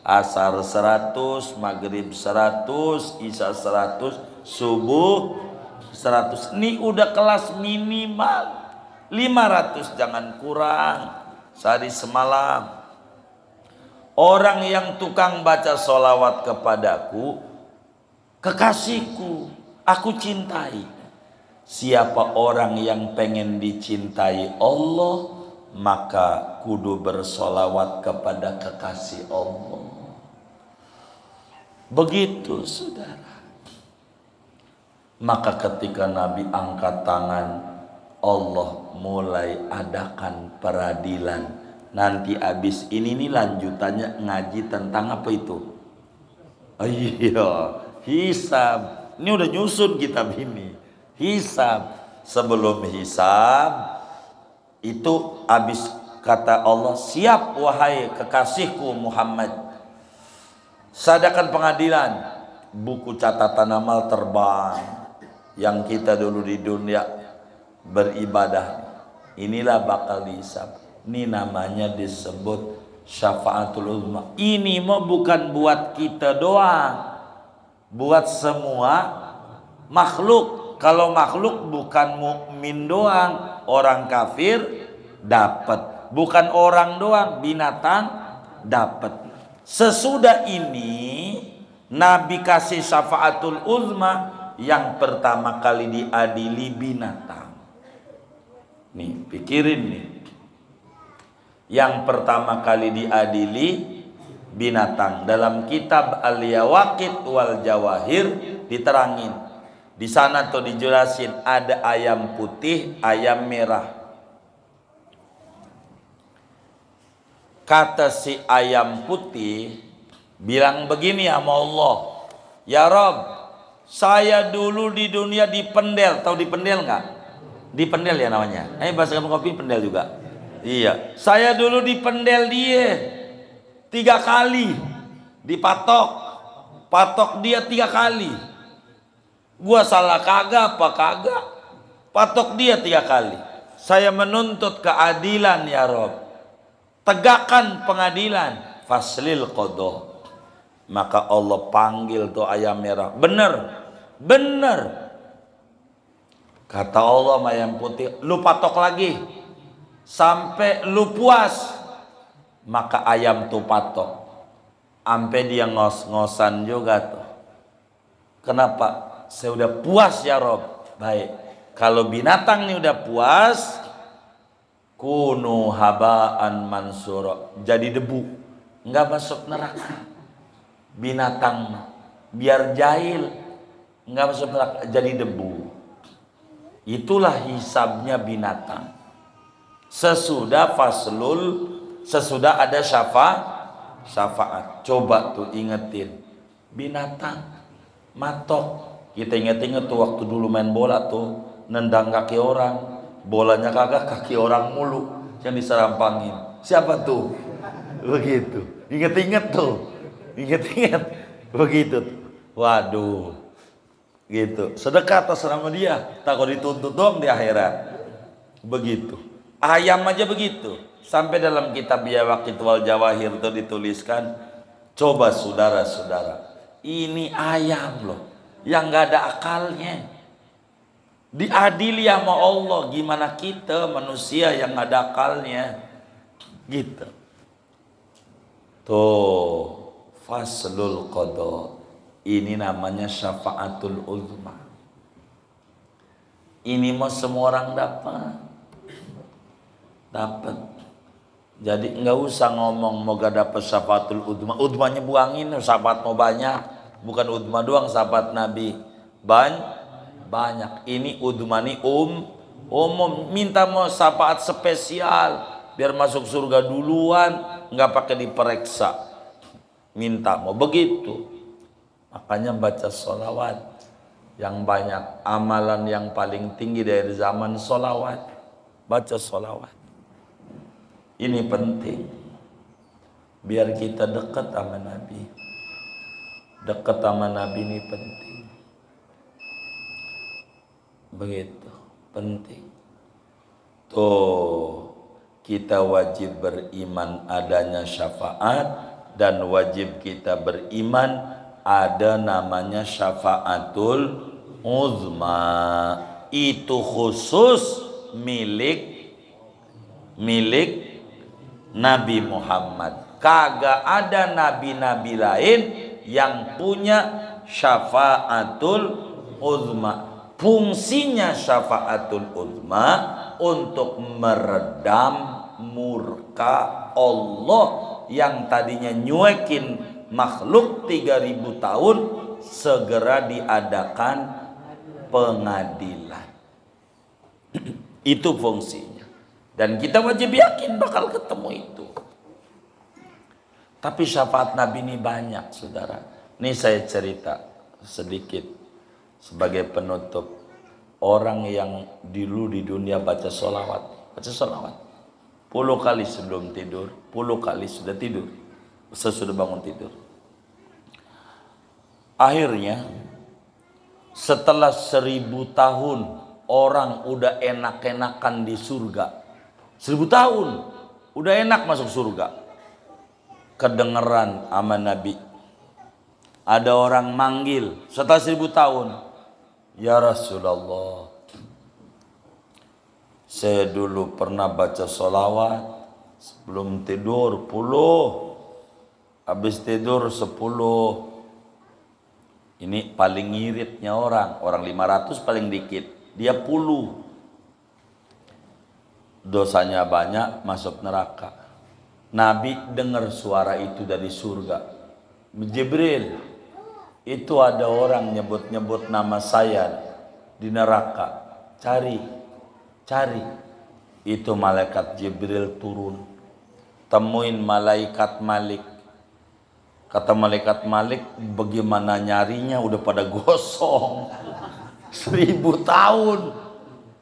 asar 100, maghrib 100, isya 100, subuh 100. Ini udah kelas minimal 500, jangan kurang sehari semalam. Orang yang tukang baca solawat kepadaku, kekasihku, aku cintai. Siapa orang yang pengen dicintai Allah, maka kudu bersolawat kepada kekasih Allah. Begitu saudara. Maka ketika Nabi angkat tangan, Allah mulai adakan peradilan. Nanti abis ini nih lanjutannya ngaji tentang apa itu? Iya, hisab. Ini udah nyusun kitab ini. Hisab. Sebelum hisab itu habis kata Allah, siap wahai kekasihku Muhammad, sadakan pengadilan. Buku catatan amal terbang yang kita dulu di dunia beribadah, inilah bakal dihisab. Ini namanya disebut syafaatul uzma. Ini mah bukan buat kita doang, buat semua makhluk. Kalau makhluk bukan mukmin doang, orang kafir dapat. Bukan orang doang, binatang dapat. Sesudah ini Nabi kasih syafaatul uzma, yang pertama kali diadili binatang. Nih, pikirin nih. Yang pertama kali diadili binatang. Dalam kitab Al-Yawaqit wal Jawahir diterangin. Di sana tuh dijelasin ada ayam putih, ayam merah. Kata si ayam putih bilang begini sama Allah, ya Rob, saya dulu di dunia dipendel. Tahu dipendel nggak? Dipendel ya namanya. Bahasa kamu kopi pendel juga. Iya, saya dulu dipendel dia 3 kali, dipatok, patok dia 3 kali. Gua salah kagak apa kagak? Patok dia 3 kali. Saya menuntut keadilan ya Rob. Tegakkan pengadilan, faslil qadha. Maka Allah panggil tuh ayam merah. Bener. Kata Allah sama ayam putih, lu patok lagi sampai lu puas. Maka ayam tuh patok sampai dia ngos-ngosan juga tuh. Kenapa? Saya udah puas ya Rob. Baik, kalau binatang nih udah puas, kunu habaan mansura, jadi debu, nggak masuk neraka. Binatang biar jahil, nggak masuk neraka, jadi debu. Itulah hisabnya binatang. Sesudah ada syafaat. Coba tuh ingetin, binatang matok. Kita inget-inget tuh waktu dulu main bola tuh, nendang kaki orang, bolanya kagak, kaki orang mulu yang diserampangin. Siapa tuh? Begitu. Inget-inget tuh. Inget-inget. Begitu. Waduh. Gitu. Sedekah atas nama dia. Takut dituntut dong di akhirat. Begitu. Ayam aja begitu. Sampai dalam kitab Yawaqit wal Jawahir itu dituliskan, coba saudara-saudara, ini ayam loh, yang gak ada akalnya. Diadili sama Allah. Gimana kita manusia yang ada akalnya? Gitu. Tuh, faslul qadha. Ini namanya syafaatul uzma. Ini mau semua orang dapat. Jadi nggak usah ngomong moga dapat syafaatul uzma. Uzmanya buangin, syafaat mau banyak. Bukan uzma doang syafaat Nabi. Banyak. Ini udmani umum. Minta mau syafaat spesial biar masuk surga duluan, nggak pakai diperiksa. Minta mau begitu. Makanya baca sholawat yang banyak. Amalan yang paling tinggi dari zaman sholawat, baca sholawat. Ini penting biar kita dekat sama Nabi. Dekat sama Nabi ini penting. Begitu, penting. Tuh, kita wajib beriman adanya syafaat, dan wajib kita beriman ada namanya syafaatul uzma. Itu khusus milik Nabi Muhammad. Kagak ada nabi-nabi lain yang punya syafaatul uzma. Fungsinya syafaatul uzma untuk meredam murka Allah yang tadinya nyuekin makhluk 3000 tahun, segera diadakan pengadilan. Itu fungsinya. Dan kita wajib yakin bakal ketemu itu. Tapi syafaat Nabi ini banyak, saudara. Ini saya cerita sedikit sebagai penutup. Orang yang dulu di dunia baca sholawat 10 kali sebelum tidur, 10 kali sudah tidur, sesudah bangun tidur. Akhirnya setelah 1000 tahun orang udah enak-enakan di surga. 1000 tahun udah enak masuk surga. Kedengeran sama Nabi, ada orang manggil setelah 1000 tahun, ya Rasulullah, saya dulu pernah baca sholawat sebelum tidur 10, habis tidur 10. Ini paling ngiritnya orang 500 paling dikit, dia 10. Dosanya banyak, masuk neraka. Nabi dengar suara itu dari surga. Jibril, itu ada orang nyebut-nyebut nama saya di neraka. Cari. Itu malaikat Jibril turun. Temuin malaikat Malik. Kata malaikat Malik, bagaimana nyarinya, udah pada gosong. 1000 tahun.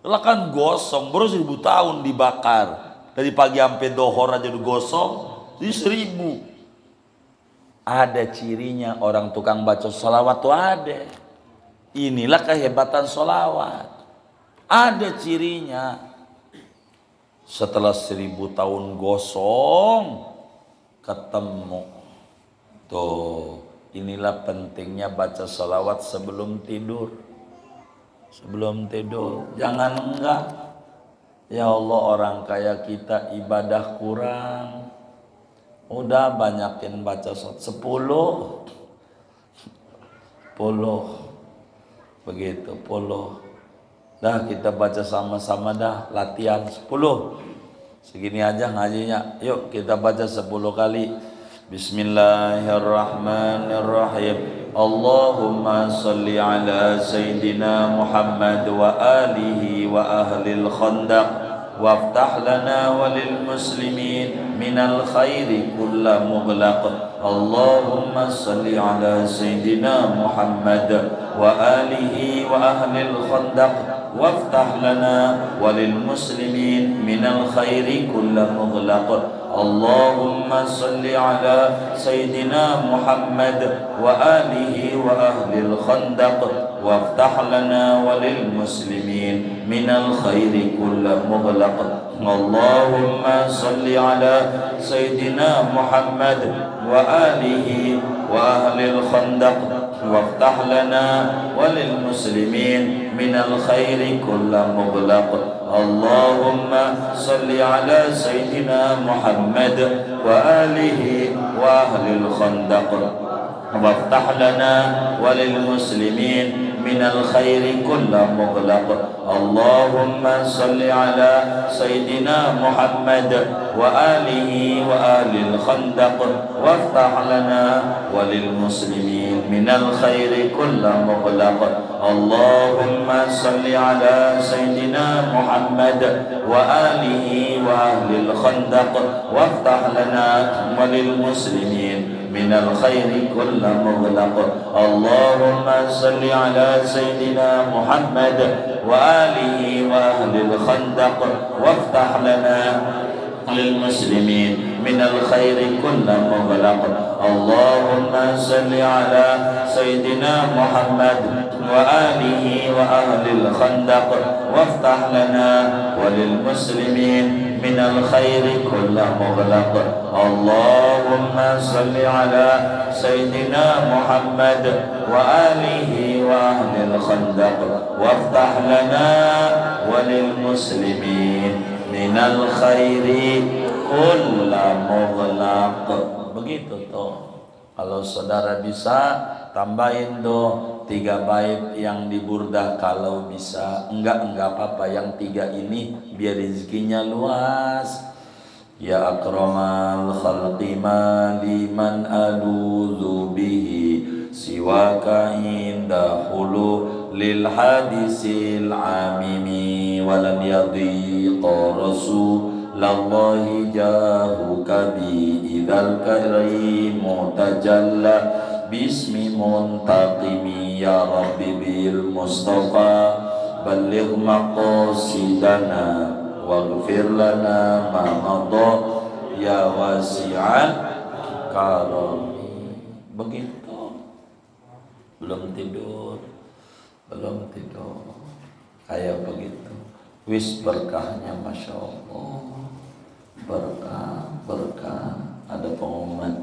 Lah kan gosong, baru 1000 tahun dibakar. Dari pagi sampai dohor aja udah gosong. Jadi 1000. Ada cirinya orang tukang baca sholawat tuh ada. Inilah kehebatan sholawat. Ada cirinya. Setelah 1000 tahun gosong, ketemu. Tuh, inilah pentingnya baca sholawat sebelum tidur. Sebelum tidur, jangan enggak. Ya Allah, orang kaya kita ibadah kurang. Udah banyakin baca sholawat 10. Begitu 10. Dah kita baca sama-sama dah, latihan 10. Segini aja ngajinya. Yuk kita baca 10 kali. Bismillahirrahmanirrahim. Allahumma salli ala Sayyidina Muhammad wa alihi wa ahlil khandaq. وافتح لنا وللمسلمين من الخير كل مغلق اللهم صل على سيدنا محمد وآله وأهل الخندق وافتح لنا وللمسلمين من الخير كل مغلق اللهم صل على سيدنا محمد وآله وأهل الخندق وافتح لنا وللمسلمين من الخير كل مغلق اللهم صل على سيدنا محمد وآله وأهل الخندق وافتح لنا وللمسلمين من الخير كل مغلق اللهم صل على سيدنا محمد وآله وأهل الخندق وافتح لنا وللمسلمين من الخير كل مغلق اللهم صل على سيدنا محمد وآله وآل الخندق وافتح لنا وللمسلمين من الخير كل مغلق اللهم صل على سيدنا محمد وآله وآل الخندق وافتح لنا وللمسلمين من الخير كل مغلق اللهم صل على سيدنا محمد وآله وأهل الخندق وافتح لنا للمسلمين من الخير كل مغلق اللهم صل على سيدنا محمد وآله وأهل الخندق وافتح لنا وللمسلمين من الخير كل مغلق اللهم صل على سيدنا محمد وآله وأهل الخندق وافتح لنا وللمسلمين من الخير كل مغلق. Begitu tuh. Kalau saudara bisa tambahin tuh 3 bait yang di burdah, kalau bisa enggak apa-apa, yang 3 ini biar rezekinya luas. Ya akramal khalqi liman aludhu bihi siwaka inda hulu lil hadisil amimi walan yadhiqa rasulallahi jahuka bi idhal karimu tajalla bismi muntaqimi ya rabbi bil mustafa balligh maqasidana waghfir lana ma madha ya wasi'an karami. Begitu. Belum tidur kayak begitu. Wis berkahnya Masya Allah, berkah. Ada pengumuman